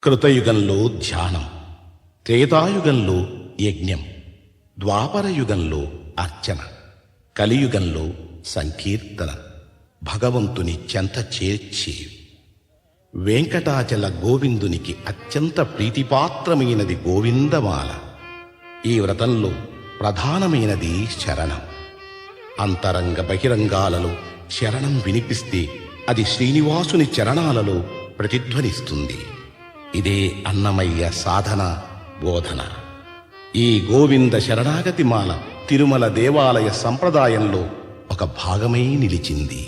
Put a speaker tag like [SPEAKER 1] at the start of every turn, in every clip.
[SPEAKER 1] కృతయుగంలో ధ్యానం, త్రేతాయుగంలో యజ్ఞం, ద్వాపరయుగంలో అర్చన, కలియుగంలో సంకీర్తన, భగవంతుని చెంత చేర్చేవి. వెంకటాచల గోవిందునికి అత్యంత ప్రీతిపాత్రమైనది గోవిందమాల. ఈ వ్రతంలో ప్రధానమైనది శరణం. అంతరంగ బహిరంగాలలో శరణం వినిపిస్తే అది శ్రీనివాసుని చరణాలలో ప్రతిధ్వనిస్తుంది. ఇదే అన్నమయ్య సాధన బోధన. ఈ గోవింద శరణాగతి మాల తిరుమల దేవాలయ సంప్రదాయంలో ఒక భాగమై నిలిచింది.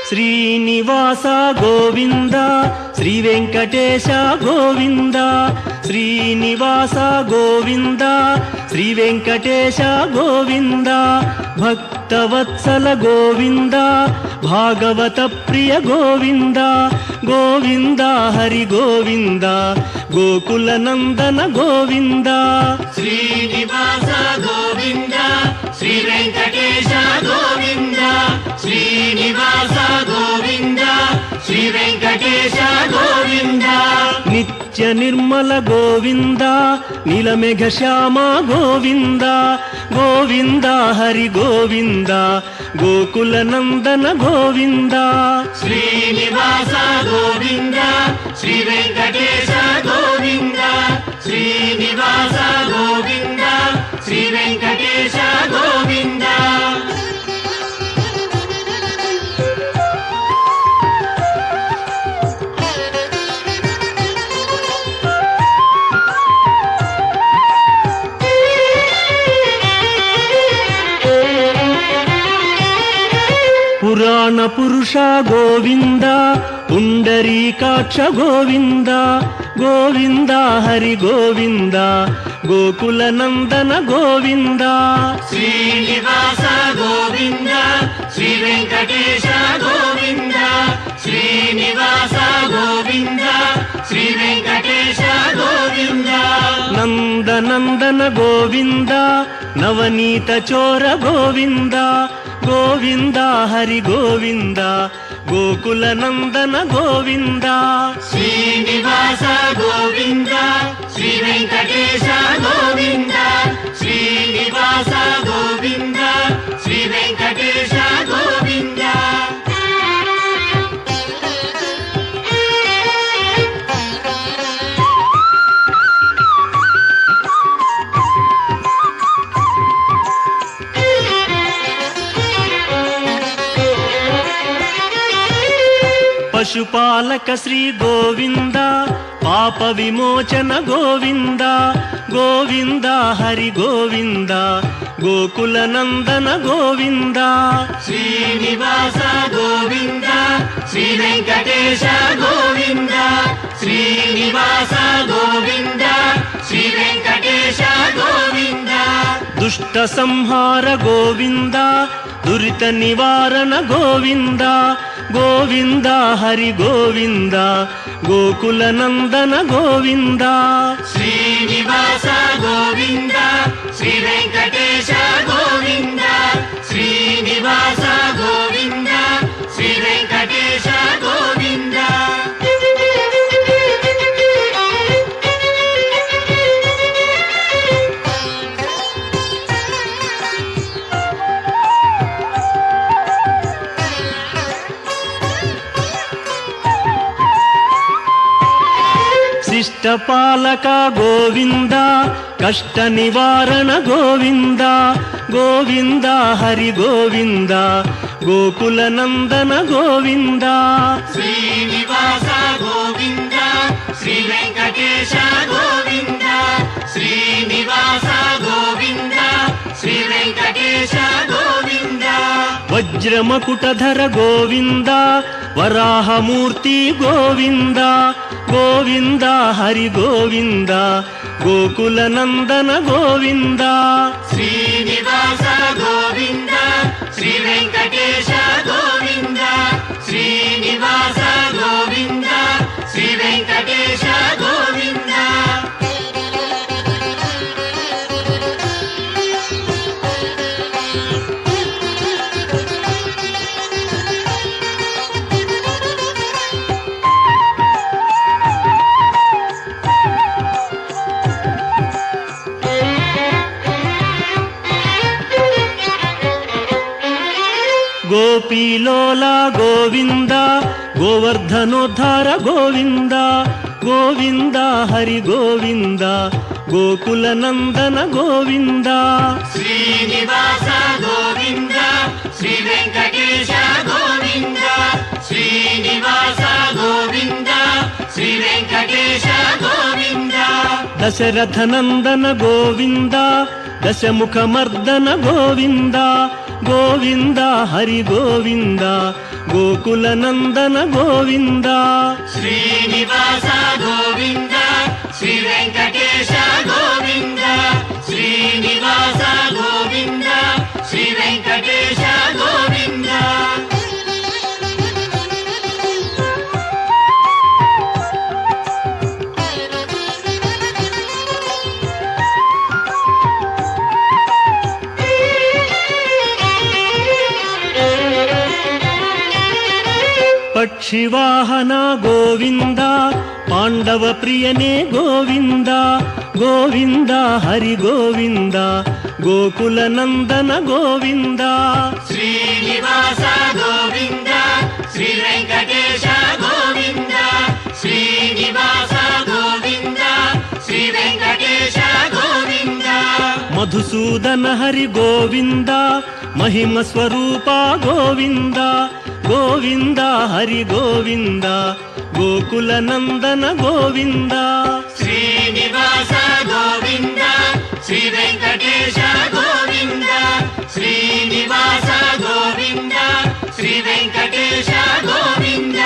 [SPEAKER 2] శ్రీనివాస గోవింద, శ్రీ వెంకటేశ గోవింద. శ్రీనివాస గోవింద, శ్రీ వెంకటేశ గోవింద. భక్తవత్సల గోవింద, భాగవత ప్రియ గోవింద. గోవింద హరి గోవింద, గోకుల నందన గోవింద.
[SPEAKER 3] శ్రీనివాస గోవింద, శ్రీ వెంకటేశ గోవింద. శ్రీనివాస గోవింద, శ్రీ వెంకటేశ గోవింద.
[SPEAKER 2] నిత్య నిర్మల గోవింద, నీలమేఘ శ్యామ గోవింద. గోవింద హరి గోవింద, గోకుల నందన గోవింద.
[SPEAKER 3] శ్రీనివాస గోవింద, శ్రీ వెంకటేశ గోవింద. శ్రీనివాస గోవింద, శ్రీ వెంకటేశ గోవింద.
[SPEAKER 2] పురాణ పురుష గోవింద, పుండరీకాక్ష గోవింద. గోవింద హరి గోవింద, గోకుల నందన గోవింద.
[SPEAKER 3] శ్రీనివాస గోవింద, శ్రీ వెంకటేశ గోవింద. శ్రీనివాస గోవింద, శ్రీ వెంకటేశ గోవింద.
[SPEAKER 2] నందనందన గోవింద, నవనీత చోర గోవింద. గోవింద హరి గోవింద, గోకుల నందన గోవింద.
[SPEAKER 3] శ్రీనివాస గోవింద, శ్రీ వెంకటేశ గోవింద. శ్రీనివాస గోవింద, శ్రీ వెంకటేశ గోవింద.
[SPEAKER 2] పశుపాలక శ్రీ గోవింద, పాప విమోచన గోవింద. గోవింద హరి గోవింద, గోకుల నందన గోవింద.
[SPEAKER 3] శ్రీనివాస గోవింద, శ్రీ వెంకటేశ గోవింద. శ్రీనివాస గోవింద, శ్రీ వెంకటేశ గోవింద.
[SPEAKER 2] దుష్ట సంహార గోవింద, దురిత నివారణ గోవింద. గోవింద హరి గోవింద, గోకుల నందన గోవింద.
[SPEAKER 3] శ్రీనివాస గోవింద, శ్రీ వెంకటేశ గోవింద. శ్రీనివాస గోవింద, శ్రీ వెంకటేశ గోవింద.
[SPEAKER 2] శిష్టపాలక గోవింద, కష్ట నివారణ గోవింద. గోవింద హరి గోవింద, గోకుల నందన గోవింద.
[SPEAKER 3] శ్రీనివాస గోవింద, శ్రీ వెంకటేశ గోవింద. శ్రీనివాస గోవింద, శ్రీ వెంకటేశ గోవింద.
[SPEAKER 2] వజ్రమకుటధర గోవింద, వరాహమూర్తి గోవింద. గోవింద హరి గోవింద, గోకుల నందన గోవింద.
[SPEAKER 3] శ్రీనివాస గోవింద,
[SPEAKER 2] గోపీలోల గోవింద గోవర్ధనోద్ధార గోవింద గోవింద హరి గోవింద గోకుల నందన గోవింద
[SPEAKER 3] శ్రీనివాస గోవింద శ్రీ వెంకటేశ గోవింద శ్రీనివాస గోవింద శ్రీ వెంకటేశ గోవింద
[SPEAKER 2] దశరథ నందన గోవింద దశముఖమర్దన గోవింద గోవింద హరి గోవింద గోకుల నందన గోవింద
[SPEAKER 3] శ్రీనివాస గోవింద శ్రీ వెంకటేశ గోవింద శ్రీనివాస గోవింద శ్రీ వెంకటేశ గోవింద
[SPEAKER 2] పక్షివాహన గోవింద పాండవ ప్రియనే గోవింద గోవింద హరి గోవింద గోకుల నందన గోవింద
[SPEAKER 3] శ్రీనివాస గోవింద శ్రీ వెంకటేశ గోవింద శ్రీనివాస గోవింద శ్రీ వెంకటేశ గోవింద
[SPEAKER 2] మధుసూదన హరి గోవింద మహిమ స్వరూప గోవింద గోవింద హరి గోవింద గోకుల నందన గోవింద
[SPEAKER 3] శ్రీనివాస గోవింద శ్రీ వెంకటేశ గోవింద శ్రీనివాస గోవింద శ్రీ వెంకటేశ గోవింద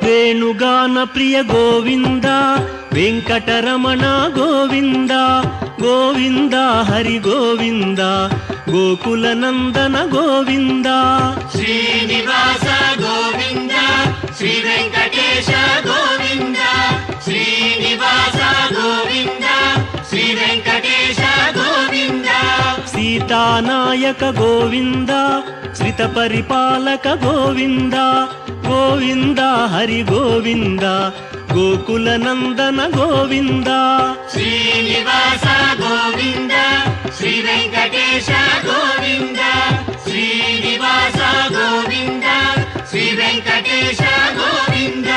[SPEAKER 2] వేణుగాన ప్రియ గోవింద వెంకటరమణ గోవింద గోవింద హరి గోవింద గోకుల నందన గోవింద
[SPEAKER 3] శ్రీనివాస గోవింద శ్రీ వెంకటేశ గోవింద శ్రీనివాస గోవింద శ్రీ వెంకటేశ గోవింద
[SPEAKER 2] సీతానాయక గోవింద శ్రిత పరిపాలక గోవింద గోవింద హరి గోవింద గోకుల నందన గోవింద
[SPEAKER 3] శ్రీనివాస గోవింద శ్రీ వెంకటేశ గోవింద శ్రీనివాస గోవింద శ్రీ వెంకటేశ గోవింద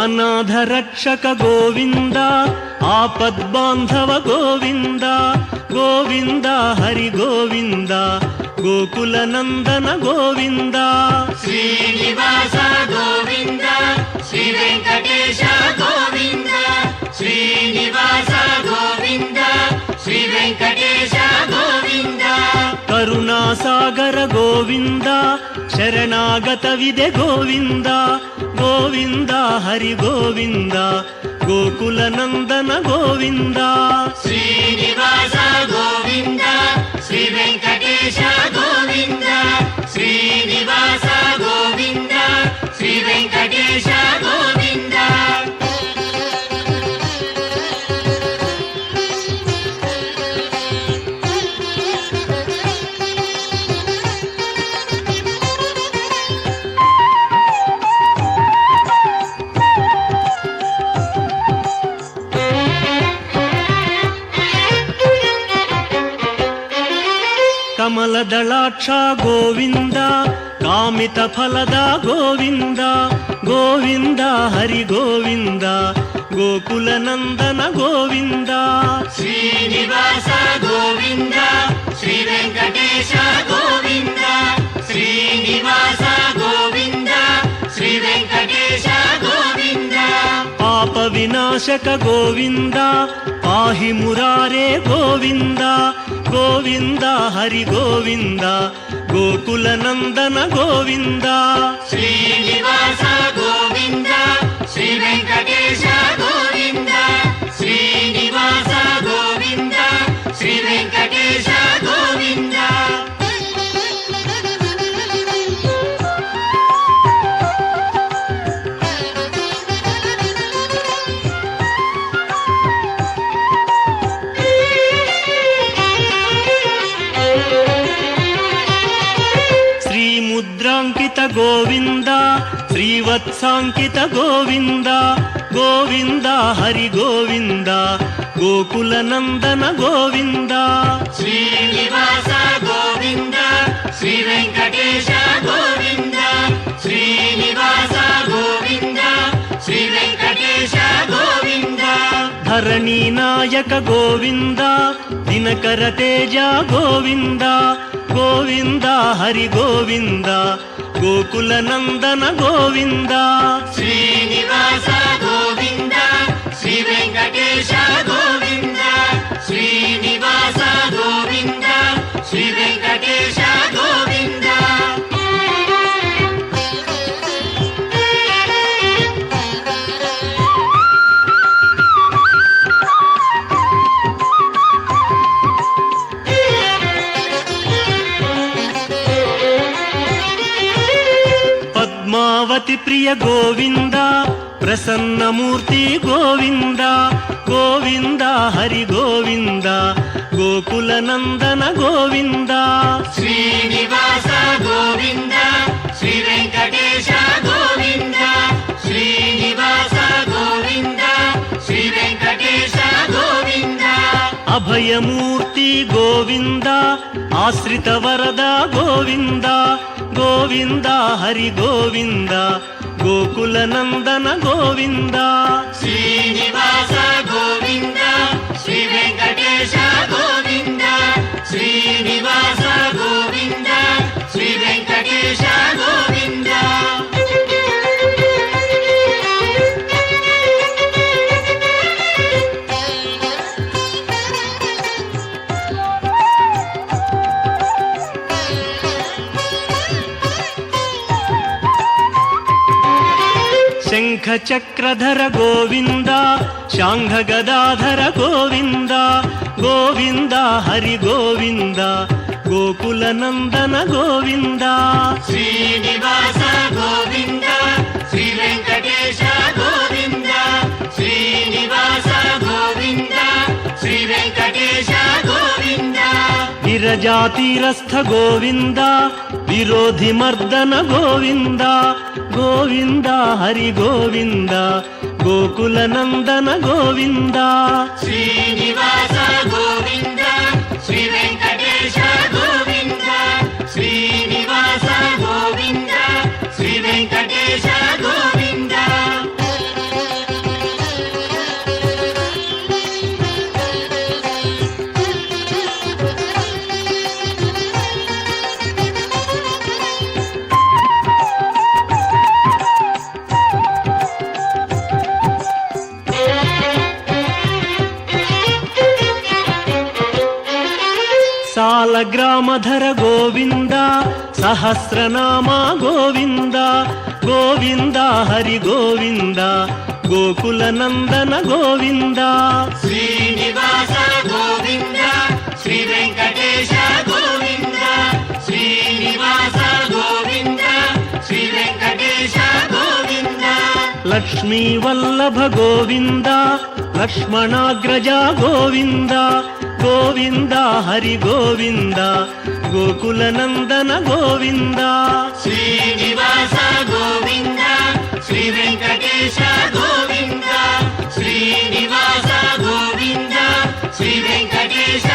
[SPEAKER 2] అనాథ రక్షక గోవింద ఆపద్బాంధవ గోవింద గోవింద హరి గోవింద గోకుల నందన గోవింద
[SPEAKER 3] శ్రీనివాస గోవింద శ్రీ వెంకటేశ గోవింద శ్రీనివాస గోవింద శ్రీ వెంకటేశ గోవింద
[SPEAKER 2] కరుణాసాగర గోవింద శరణాగత విదే గోవింద గోవింద హరి గోవింద గోకుల నందన గోవింద
[SPEAKER 3] శ్రీనివాస గోవింద శ్రీ వెంకటేశ గోవింద శ్రీనివాస గోవింద శ్రీ వెంకటేశ గోవింద
[SPEAKER 2] ಕಮಲದಳಾಕ್ಷ ಗೋವಿಂದ ಕಾಮಿತ ಫಲದ ಗೋವಿಂದ ಗೋವಿಂದ ಹರಿ ಗೋವಿಂದ ಗೋಕುಲ ನಂದನ ಗೋವಿಂದ
[SPEAKER 3] ಶ್ರೀನಿವಾಸ ಗೋವಿಂದ ಶ್ರೀ ವೆಂಕಟೇಶ ಗೋವಿಂದ ಶ್ರೀನಿವಾಸ ಗೋವಿಂದ ಶ್ರೀ ವೆಂಕಟೇಶ ಗೋವಿಂದ
[SPEAKER 2] ಪಾಪ ವಿನಾಶಕ ಗೋವಿಂದ ಪಾಹಿ ಮುರಾರೇ ಗೋವಿಂದ ಗೋವಿಂದ ಹರಿ ಗೋವಿಂದ ಗೋಕುಲ ನಂದನ ಗೋವಿಂದ
[SPEAKER 3] ಶ್ರೀನಿವಾಸ ಗೋವಿಂದ ಶ್ರೀ ವೆಂಕಟೇಶ ಗೋವಿಂದ ಶ್ರೀನಿವಾಸ ಗೋವಿಂದ ಶ್ರೀ ವೆಂಕಟೇಶ ಗೋವಿಂದ
[SPEAKER 2] ಗೋವಿಂದ ಶ್ರೀವತ್ಸಾಂಕಿತ ಗೋವಿಂದ ಗೋವಿಂದ ಹರಿ ಗೋವಿಂದ ಗೋಕುಲ ನಂದನ ಗೋವಿಂದ
[SPEAKER 3] ಶ್ರೀನಿವಾಸ ಗೋವಿಂದ ಶ್ರೀ ವೆಂಕಟೇಶ ಗೋವಿಂದ ಶ್ರೀನಿವಾಸ ಗೋವಿಂದ ಶ್ರೀ ವೆಂಕಟೇಶ ಗೋವಿಂದ
[SPEAKER 2] ಧರಣಿ ನಾಯಕ ಗೋವಿಂದ ದಿನಕರ ತೇಜ ಗೋವಿಂದ ಗೋವಿಂದ ಹರಿ ಗೋವಿಂದ ಗೋಕುಲ ನಂದನ ಗೋವಿಂದ
[SPEAKER 3] ಶ್ರೀನಿವಾಸ ಗೋವಿಂದ ಶ್ರೀ ವೆಂಕಟೇಶ ಗೋವಿಂದ ಶ್ರೀನಿವಾಸ ಗೋವಿಂದ ಶ್ರೀ ವೆಂಕಟೇಶ ಗೋವಿಂದ
[SPEAKER 2] ಪದ್ಮಾವತಿ ಪ್ರಿಯ ಗೋವಿಂದ ಪ್ರಸನ್ನ ಮೂರ್ತಿ ಗೋವಿಂದ ಗೋವಿಂದ ಹರಿ ಗೋವಿಂದ ಗೋಕುಲ ನಂದನ ಗೋವಿಂದ
[SPEAKER 3] ಶ್ರೀನಿವಾಸ ಗೋವಿಂದ ಶ್ರೀ ವೆಂಕಟೇಶ ಗೋವಿಂದ ಶ್ರೀನಿವಾಸ ಗೋವಿಂದ ಶ್ರೀ ವೆಂಕಟೇಶ ಗೋವಿಂದ
[SPEAKER 2] ಅಭಯಮೂರ್ತಿ ಗೋವಿಂದ ಆಶ್ರಿತ ವರದ ಗೋವಿಂದ ಗೋವಿಂದ ಹರಿ ಗೋವಿಂದ ಗೋಕುಲ ನಂದನ ಗೋವಿಂದ
[SPEAKER 3] ಶ್ರೀನಿವಾಸ ಗೋವಿಂದ ಶ್ರೀ ವೆಂಕಟೇಶ ಗೋವಿಂದ ಶ್ರೀನಿವಾಸ ಗೋವಿಂದ ಶ್ರೀ ವೆಂಕಟೇಶ ಗೋವಿಂದ
[SPEAKER 2] ಶಂಖ ಚಕ್ರಧರ ಗೋವಿಂದ ಶಾಂಘ ಗದಾಧರ ಗೋವಿಂದ ಗೋವಿಂದ ಹರಿ ಗೋವಿಂದ ಗೋಕುಲ ನಂದನ ಗೋವಿಂದ
[SPEAKER 3] ಶ್ರೀನಿವಾಸ ಗೋವಿಂದ ಶ್ರೀ ವೆಂಕಟೇಶ ಗೋವಿಂದ ಶ್ರೀನಿವಾಸ ಗೋವಿಂದ ಶ್ರೀ ವೆಂಕಟೇಶ ಗೋವಿಂದ
[SPEAKER 2] ವಿರಜಾತಿರಸ್ಥ ಗೋವಿಂದ ವಿರೋಧಿ ಮರ್ದನ ಗೋವಿಂದ ಗೋವಿಂದ ಹರಿ ಗೋವಿಂದ ಗೋಕುಲ ನಂದನ ಗೋವಿಂದ
[SPEAKER 3] ಶ್ರೀನಿವಾಸ ಗೋವಿಂದ ಶ್ರೀ ವೆಂಕಟೇಶ ಗೋವಿಂದ ಶ್ರೀನಿವಾಸ ಗೋವಿಂದ ಶ್ರೀ ವೆಂಕಟೇಶ ಗೋವಿಂದ
[SPEAKER 2] ಸಾಲಗ್ರಾಮಧರ ಗೋವಿಂದ ಸಹಸ್ರನಾಮ ಗೋವಿಂದ ಗೋವಿಂದ ಹರಿ ಗೋವಿಂದ ಗೋಕುಲ ನಂದನ ಗೋವಿಂದ
[SPEAKER 3] ಶ್ರೀನಿವಾಸ ಗೋವಿಂದ ಶ್ರೀ ವೆಂಕಟೇಶ ಗೋವಿಂದ ಶ್ರೀನಿವಾಸ ಗೋವಿಂದ ಶ್ರೀ ವೆಂಕಟೇಶ ಗೋವಿಂದ
[SPEAKER 2] ಲಕ್ಷ್ಮೀ ವಲ್ಲಭ ಗೋವಿಂದ ಲಕ್ಷ್ಮಣಾಗ್ರಜ ಗೋವಿಂದ ಗೋವಿಂದ ಹರಿ ಗೋವಿಂದ ಗೋಕುಲ ನಂದನ ಗೋವಿಂದ
[SPEAKER 3] ಶ್ರೀನಿವಾಸ ಗೋವಿಂದ ಶ್ರೀ ವೆಂಕಟೇಶ ಗೋವಿಂದ ಶ್ರೀನಿವಾಸ ಗೋವಿಂದ ಶ್ರೀ ವೆಂಕಟೇಶ